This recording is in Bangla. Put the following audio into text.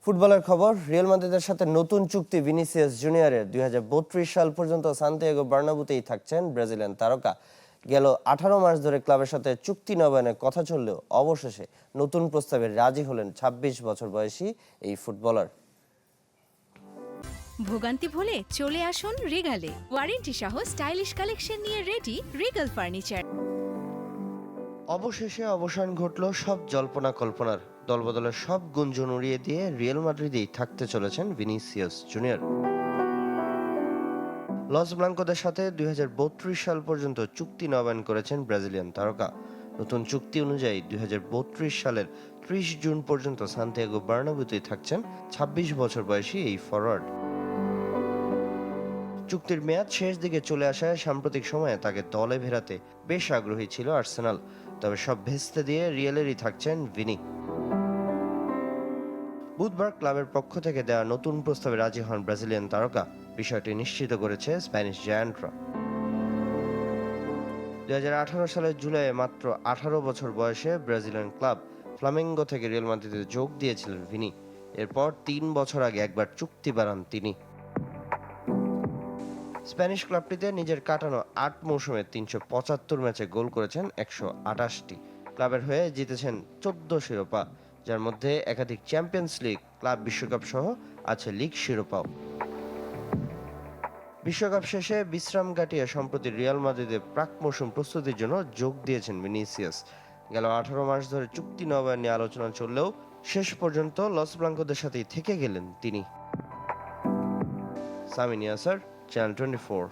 ফুটবলের খবর, রিয়াল মাদ্রিদের সাথে নতুন চুক্তি ভিনিসিয়াস জুনিয়রের 2032 সাল পর্যন্ত সান্তিয়াগো বার্নাব্যুতেই থাকছেন ব্রাজিলিয়ান তারকা। গেল 18 মাস ধরে ক্লাবের সাথে চুক্তি নবায়নের কথা চললেও অবশেষে নতুন প্রস্তাবে রাজি হলেন 26 বছর বয়সী এই ফুটবলার। ভোগান্তি ভুলে চলে আসুন রিগালে, ওয়ারেন্টি সহ স্টাইলিশ কালেকশন নিয়ে রেডি রিগাল ফার্নিচার। অবশেষে অবসান ঘটল সব জল্পনা কল্পনার। দলবদলের সব গুঞ্জন উড়িয়ে দিয়ে রিয়াল মাদ্রিদেই থাকতে চলেছেন ভিনিসিয়াস জুনিয়র। লস ব্লাঙ্কোদের সাথে 2032 সাল পর্যন্ত চুক্তি নবায়ন করেছেন ব্রাজিলিয়ান তারকা। নতুন চুক্তি অনুযায়ী 2032 সালের 30 জুন পর্যন্ত সান্তিয়াগো বার্নাব্যুতেই থাকছেন 26 বছর বয়সী এই ফরওয়ার্ড। চুক্তির মেয়াদ শেষ দিকে চলে আসায় সাম্প্রতিক সময়ে তাকে দলে ফেরাতে বেশ আগ্রহী ছিল আর্সেনাল। তবে সব ভেস্তে দিয়ে রিয়ালেরই থাকছেন ভিনি। বুধবার ক্লাবের পক্ষ থেকে দেওয়া নতুন প্রস্তাবে রাজি হন ব্রাজিলিয়ান তারকা। বিষয়টি নিশ্চিত করেছে স্প্যানিশ জায়ান্টরা। 2018 সালের জুলাইয়ে মাত্র 18 বছর বয়সে ব্রাজিলিয়ান ক্লাব ফ্লামেঙ্গো থেকে রিয়াল মাদ্রিদে যোগ দিয়েছিলেন ভিনি। এরপর 3 বছর আগে একবার চুক্তি বাড়ান তিনি। স্প্যানিশ ক্লাবটিতে নিজের কাটানো 8 মৌসুমে 375 ম্যাচে গোল করেছেন 128টি। ক্লাবের হয়ে জিতেছেন 14 শিরোপা, যার মধ্যে একাধিক চ্যাম্পিয়ন্স লিগ, ক্লাব বিশ্বকাপ সহ আছে লিগ শিরোপাও। বিশ্বকাপ শেষে বিশ্রাম কাটিয়ে সম্প্রতি রিয়াল মাদ্রিদে প্রাক মৌসুম প্রস্তুতির জন্য যোগ দিয়েছেন ভিনিসিয়াস। গেল 18 মাস ধরে চুক্তি নবায়ন নিয়ে আলোচনা চললেও শেষ পর্যন্ত লস ব্লাঙ্কোদের সাথেই থেকে গেলেন তিনি। সামিন ইয়াসার, চ্যানেল 24।